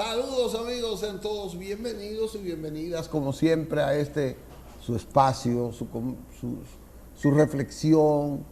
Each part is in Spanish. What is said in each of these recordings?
Saludos amigos, sean todos bienvenidos y bienvenidas como siempre a su espacio, su reflexión,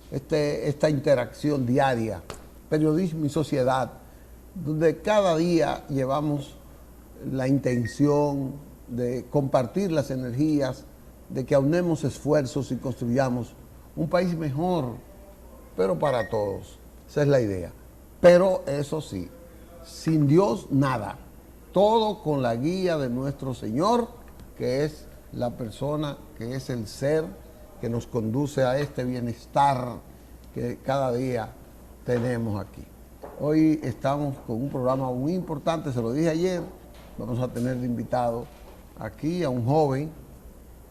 esta interacción diaria, periodismo y sociedad, donde cada día llevamos la intención de compartir las energías, de que aunemos esfuerzos y construyamos un país mejor, pero para todos. Esa es la idea. Pero eso sí, sin Dios nada. Todo con la guía de nuestro Señor, que es la persona, que es el ser que nos conduce a este bienestar que cada día tenemos aquí. Hoy estamos con un programa muy importante, se lo dije ayer, vamos a tener de invitado aquí a un joven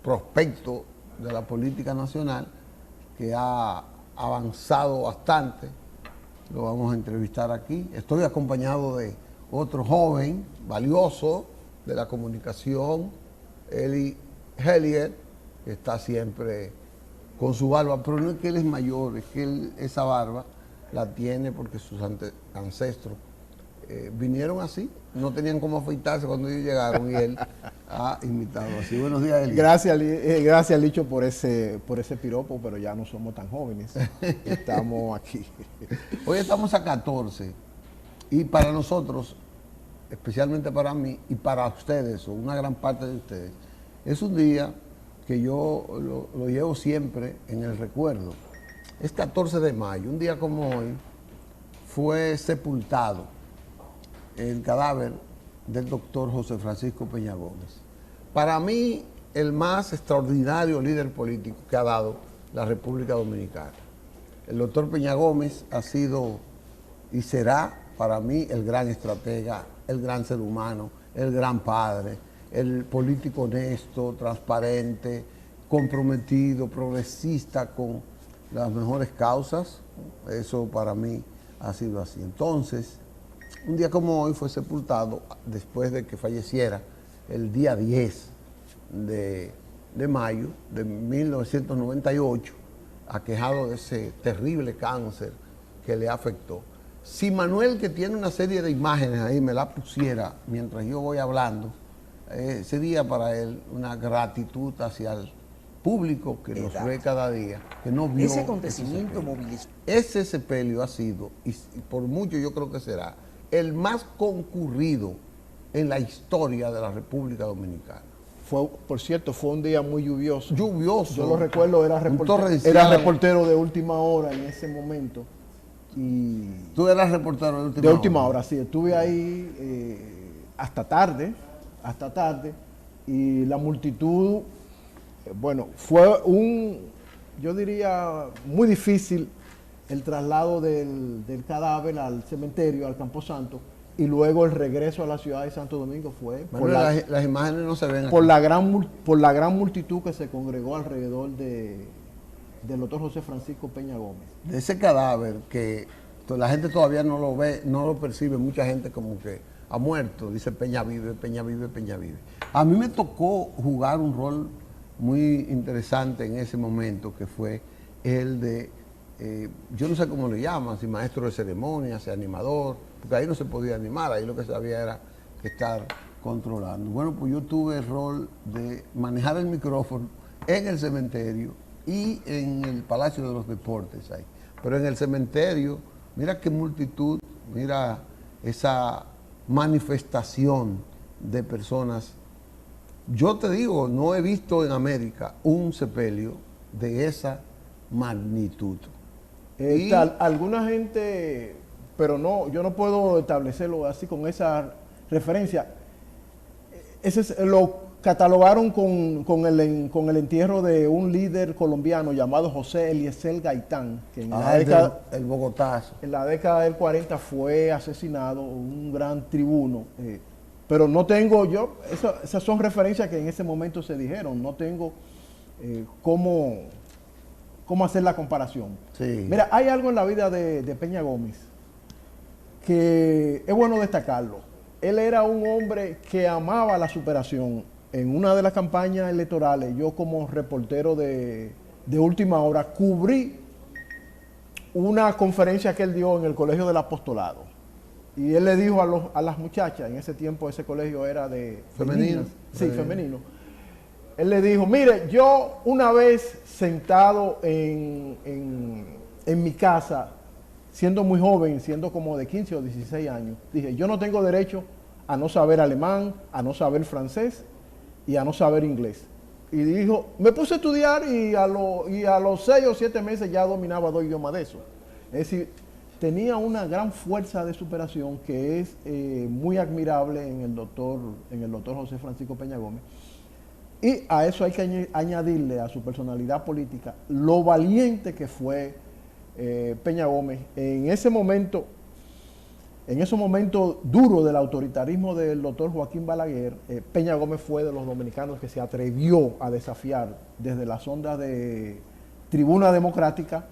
prospecto de la política nacional que ha avanzado bastante. Lo vamos a entrevistar aquí. Estoy acompañado de otro joven valioso de la comunicación, Eli Hellier, que está siempre con su barba, pero no es que él es mayor, es que esa barba la tiene porque sus ancestros vinieron así, no tenían cómo afeitarse cuando ellos llegaron y él ha invitado así. Buenos días, Eli. Gracias, Licho, por ese piropo, pero ya no somos tan jóvenes. Estamos aquí. Hoy estamos a 14 y para nosotros, especialmente para mí y para ustedes, o una gran parte de ustedes, es un día que yo lo llevo siempre en el recuerdo. Es 14 de mayo, un día como hoy, fue sepultado el cadáver del doctor José Francisco Peña Gómez. Para mí, el más extraordinario líder político que ha dado la República Dominicana. El doctor Peña Gómez ha sido y será para mí el gran estratega, el gran ser humano, el gran padre, el político honesto, transparente, comprometido, progresista con las mejores causas. Eso para mí ha sido así. Entonces, un día como hoy fue sepultado después de que falleciera el día 10 de mayo de 1998, aquejado de ese terrible cáncer que le afectó. Si Manuel, que tiene una serie de imágenes ahí, me la pusiera mientras yo voy hablando, sería para él una gratitud hacia el público que nos ve cada día, que no vio ese acontecimiento movilizó. Ese sepelio ha sido, y por mucho yo creo que será, el más concurrido en la historia de la República Dominicana. Por cierto, fue un día muy lluvioso. Lluvioso. Yo lo recuerdo, era reportero de última hora en ese momento. Y ¿Tú eras reportero de última hora? Sí. Estuve ahí hasta tarde, y la multitud, bueno, fue yo diría, muy difícil el traslado del cadáver al cementerio, al Camposanto, y luego el regreso a la ciudad de Santo Domingo fue las imágenes no se ven por la gran multitud que se congregó alrededor del doctor José Francisco Peña Gómez. De ese cadáver que la gente todavía no lo ve, no lo percibe, mucha gente como que ha muerto, dice Peña vive, Peña vive, Peña vive. A mí me tocó jugar un rol muy interesante en ese momento, que fue el de yo no sé cómo le llaman, si maestro de ceremonia, si animador, porque ahí no se podía animar, ahí lo que se había era estar controlando. Bueno, pues yo tuve el rol de manejar el micrófono en el cementerio y en el Palacio de los Deportes ahí. Pero en el cementerio, mira qué multitud, mira esa manifestación de personas. Yo te digo, no he visto en América un sepelio de esa magnitud. Alguna gente, pero no, yo no puedo establecerlo así con esa referencia. Lo catalogaron con el entierro de un líder colombiano llamado José Eliezer Gaitán, que en el Bogotazo. En la década del 40 fue asesinado, un gran tribuno. Pero no tengo esas son referencias que en ese momento se dijeron, no tengo cómo hacer la comparación. Sí. Mira, hay algo en la vida de Peña Gómez que es bueno destacarlo. Él era un hombre que amaba la superación. En una de las campañas electorales, yo como reportero de última hora, cubrí una conferencia que él dio en el Colegio del Apostolado. Y él le dijo a las muchachas, en ese tiempo ese colegio era de Femenino. niñas, sí, femenino. Él le dijo, mire, yo una vez sentado en mi casa, siendo muy joven, siendo como de 15 o 16 años, dije, yo no tengo derecho a no saber alemán, a no saber francés y a no saber inglés. Y dijo, me puse a estudiar y a los 6 o 7 meses ya dominaba 2 idiomas de eso. Es decir, tenía una gran fuerza de superación que es muy admirable en el doctor José Francisco Peña Gómez. Y a eso hay que añadirle a su personalidad política lo valiente que fue Peña Gómez en esos momentos duros del autoritarismo del doctor Joaquín Balaguer. Peña Gómez fue de los dominicanos que se atrevió a desafiar desde las ondas de Tribuna Democrática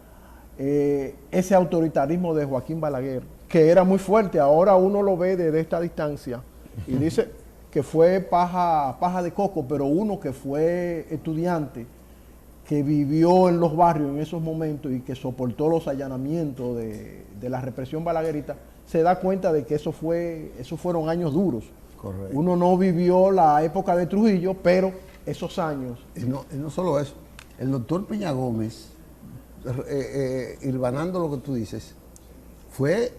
ese autoritarismo de Joaquín Balaguer, que era muy fuerte. Ahora uno lo ve desde esta distancia y dice que fue paja de coco, pero uno que fue estudiante, que vivió en los barrios en esos momentos y que soportó los allanamientos de la represión balaguerita, se da cuenta de que esos fueron años duros. Correcto. Uno no vivió la época de Trujillo, pero esos años. Y no solo eso, el doctor Peña Gómez, hilvanando lo que tú dices, fue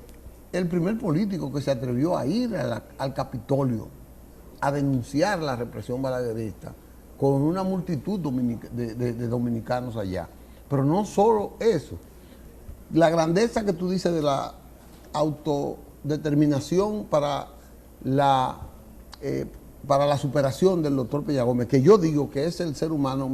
el primer político que se atrevió a ir al Capitolio a denunciar la represión balaguerista con una multitud de dominicanos allá. Pero no solo eso, la grandeza que tú dices de la autodeterminación para la superación del doctor Peña Gómez, que yo digo que es el ser humano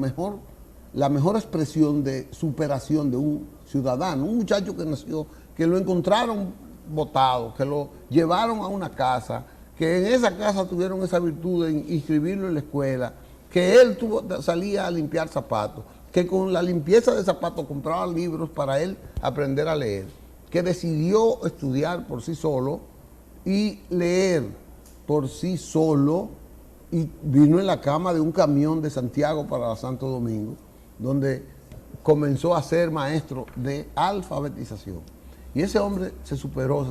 la mejor expresión de superación de un ciudadano, un muchacho que nació, que lo encontraron botado, que lo llevaron a una casa, que en esa casa tuvieron esa virtud de inscribirlo en la escuela, que él salía a limpiar zapatos, que con la limpieza de zapatos compraba libros para él aprender a leer, que decidió estudiar por sí solo y leer por sí solo, y vino en la cama de un camión de Santiago para Santo Domingo, donde comenzó a ser maestro de alfabetización. Y ese hombre se superó.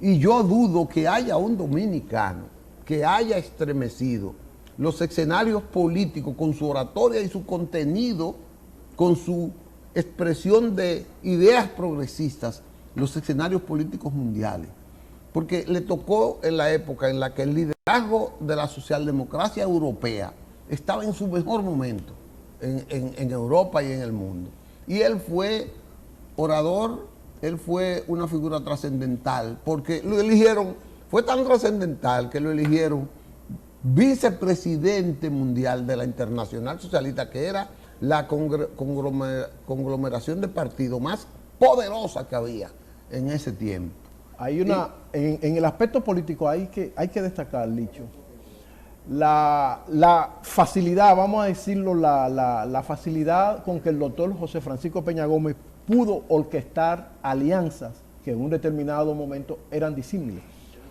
Y yo dudo que haya un dominicano que haya estremecido los escenarios políticos con su oratoria y su contenido, con su expresión de ideas progresistas, los escenarios políticos mundiales. Porque le tocó en la época en la que el liderazgo de la socialdemocracia europea estaba en su mejor momento en Europa y en el mundo. Y él fue orador, él fue una figura trascendental, porque lo eligieron, fue tan trascendental que lo eligieron vicepresidente mundial de la Internacional Socialista, que era la conglomeración de partidos más poderosa que había en ese tiempo. Hay en el aspecto político hay que destacar, Licho, la facilidad, vamos a decirlo, la facilidad con que el doctor José Francisco Peña Gómez pudo orquestar alianzas que en un determinado momento eran disímiles.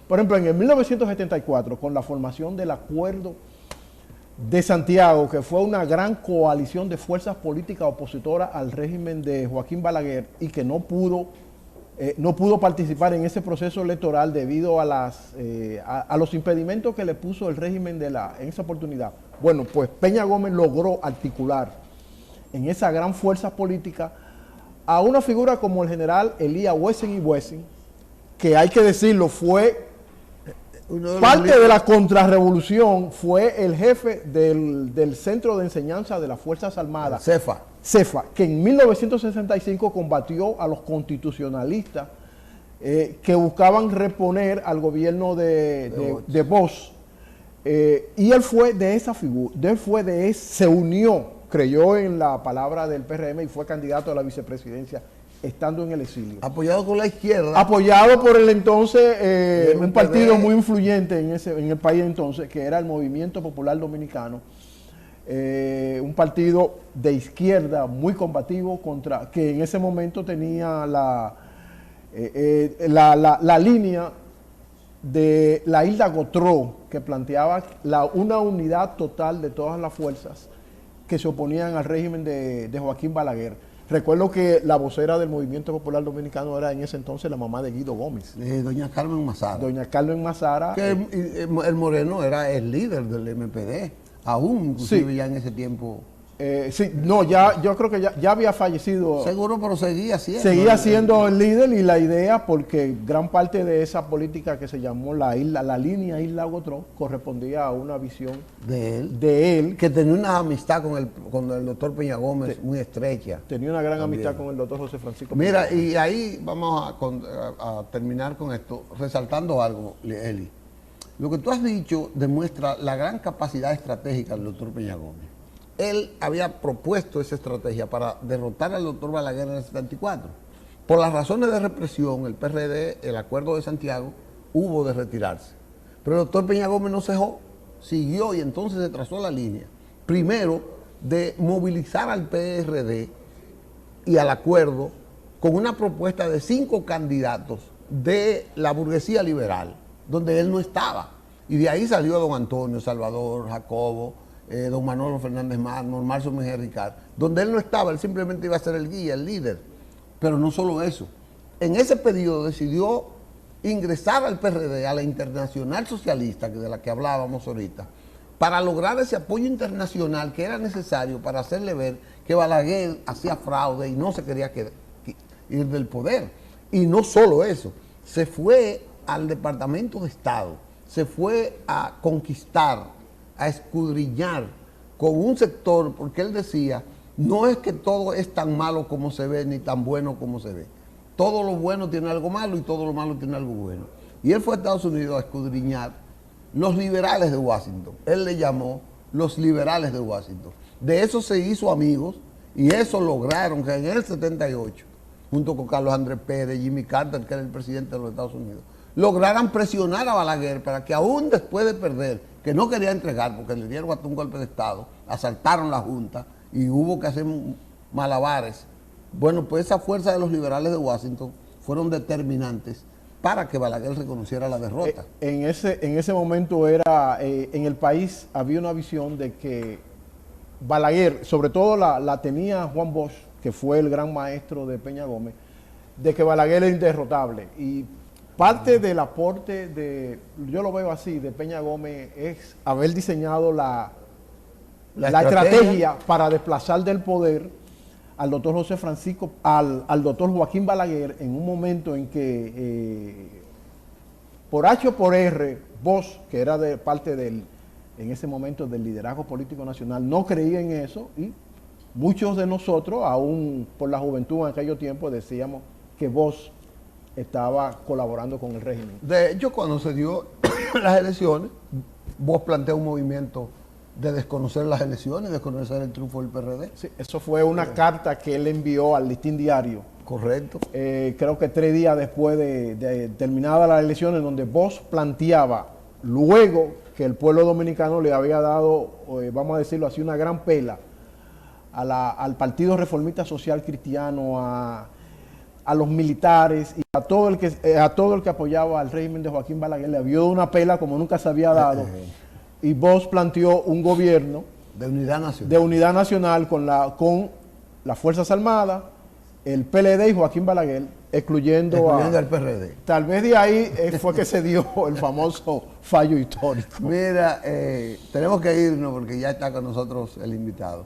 Por ejemplo, en el 1974, con la formación del Acuerdo de Santiago, que fue una gran coalición de fuerzas políticas opositoras al régimen de Joaquín Balaguer y que no pudo participar en ese proceso electoral debido a los impedimentos que le puso el régimen en esa oportunidad. Bueno, pues Peña Gómez logró articular en esa gran fuerza política a una figura como el general Elías Wessing y Wessing, que hay que decirlo, fue parte de la contrarrevolución, fue el jefe del Centro de Enseñanza de las Fuerzas Armadas, CEFA, que en 1965 combatió a los constitucionalistas que buscaban reponer al gobierno de Bosch. Y él fue de esa figura, se unió, creyó en la palabra del PRM y fue candidato a la vicepresidencia estando en el exilio. Apoyado por la izquierda. Apoyado por el entonces, un partido muy influyente en el país entonces, que era el Movimiento Popular Dominicano. Un partido de izquierda muy combativo que en ese momento tenía la línea de la Hilda Gotró, que planteaba una unidad total de todas las fuerzas que se oponían al régimen de Joaquín Balaguer. Recuerdo que la vocera del Movimiento Popular Dominicano era en ese entonces la mamá de Guido Gómez. Doña Carmen Mazara. Doña Carmen Mazara. Que el Moreno era el líder del MPD, aún inclusive Sí. ya en ese tiempo. Sí, no, yo creo que ya había fallecido. Seguro, pero seguía siendo. Seguía siendo el líder, y la idea, porque gran parte de esa política que se llamó la línea Isla Gotró correspondía a una visión de él. Que tenía una amistad con el doctor Peña Gómez muy estrecha. Tenía una gran También. amistad con el doctor José Francisco. Mira, Peña. y ahí vamos a terminar con esto, resaltando algo, Eli. Lo que tú has dicho demuestra la gran capacidad estratégica del doctor Peña Gómez. Él había propuesto esa estrategia para derrotar al doctor Balaguer en el 74. Por las razones de represión, el PRD, el Acuerdo de Santiago, hubo de retirarse. Pero el doctor Peña Gómez no cejó, siguió, y entonces se trazó la línea. Primero, de movilizar al PRD y al acuerdo con una propuesta de 5 candidatos de la burguesía liberal, donde él no estaba. Y de ahí salió don Antonio, Salvador, Jacobo, don Manolo Fernández Mármol, Marcio Mejía Ricard. Donde él no estaba, él simplemente iba a ser el guía, el líder. Pero no solo eso. En ese periodo decidió ingresar al PRD, a la Internacional Socialista, de la que hablábamos ahorita, para lograr ese apoyo internacional que era necesario para hacerle ver que Balaguer hacía fraude y no se quería ir del poder. Y no solo eso, se fue al Departamento de Estado, se fue a conquistar, a escudriñar con un sector, porque él decía, no es que todo es tan malo como se ve, ni tan bueno como se ve. Todo lo bueno tiene algo malo y todo lo malo tiene algo bueno. Y él fue a Estados Unidos a escudriñar los liberales de Washington. Él le llamó los liberales de Washington. De eso se hizo amigos, y eso lograron que en el 78, junto con Carlos Andrés Pérez, Jimmy Carter, que era el presidente de los Estados Unidos, lograran presionar a Balaguer para que aún después de perder, que no quería entregar porque le dieron hasta un golpe de Estado, asaltaron la Junta y hubo que hacer malabares. Bueno, pues esa fuerza de los liberales de Washington fueron determinantes para que Balaguer reconociera la derrota. En ese momento en el país había una visión de que Balaguer, sobre todo la tenía Juan Bosch, que fue el gran maestro de Peña Gómez, de que Balaguer era inderrotable. Y parte del aporte yo lo veo así, de Peña Gómez, es haber diseñado la estrategia para desplazar del poder al doctor José Francisco, al doctor Joaquín Balaguer, en un momento en que por H o por R, Bosch, que era de parte en ese momento del liderazgo político nacional, no creía en eso, y muchos de nosotros, aún por la juventud en aquellos tiempos, decíamos que Bosch estaba colaborando con el régimen. De hecho, cuando se dio las elecciones, Bosch planteó un movimiento de desconocer las elecciones, desconocer el triunfo del PRD. Sí, eso fue una carta que él envió al Listín Diario. Correcto. Creo que 3 días después de terminadas las elecciones, donde Bosch planteaba, luego que el pueblo dominicano le había dado, vamos a decirlo así, una gran pela al Partido Reformista Social Cristiano, a los militares y a todo el que apoyaba al régimen de Joaquín Balaguer, le había dado una pela como nunca se había dado. Y Bosch planteó un gobierno de unidad nacional con las Fuerzas Armadas, el PLD y Joaquín Balaguer, excluyendo al PRD. Tal vez de ahí fue que se dio el famoso fallo histórico. Mira, tenemos que irnos porque ya está con nosotros el invitado.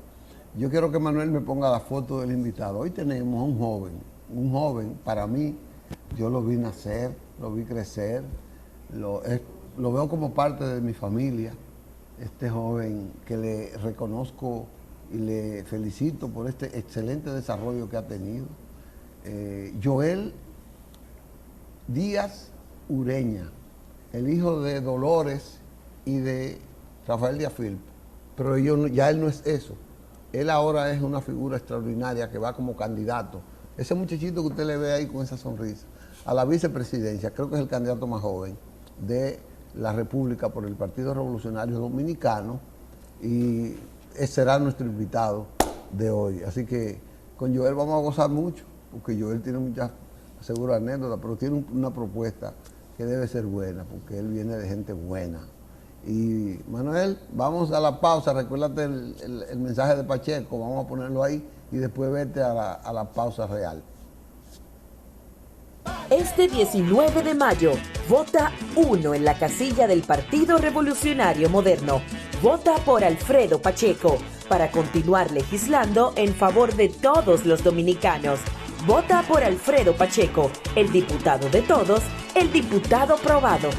Yo quiero que Manuel me ponga la foto del invitado. Hoy tenemos a un joven, para mí, yo lo vi nacer, lo vi crecer, lo veo como parte de mi familia. Este joven que le reconozco y le felicito por este excelente desarrollo que ha tenido. Joel Díaz Ureña, el hijo de Dolores y de Rafael Díaz Filpo. Pero ya él no es eso. Él ahora es una figura extraordinaria que va como candidato. Ese muchachito que usted le ve ahí con esa sonrisa, a la vicepresidencia, creo que es el candidato más joven de la República por el Partido Revolucionario Dominicano, y será nuestro invitado de hoy. Así que con Joel vamos a gozar mucho, porque Joel tiene muchas, seguro, anécdotas, pero tiene una propuesta que debe ser buena, porque él viene de gente buena. Y Manuel, vamos a la pausa, recuérdate el mensaje de Pacheco, vamos a ponerlo ahí y después vete a la pausa real. Este 19 de mayo, vota 1 en la casilla del Partido Revolucionario Moderno. Vota por Alfredo Pacheco para continuar legislando en favor de todos los dominicanos. Vota por Alfredo Pacheco, el diputado de todos, el diputado probado.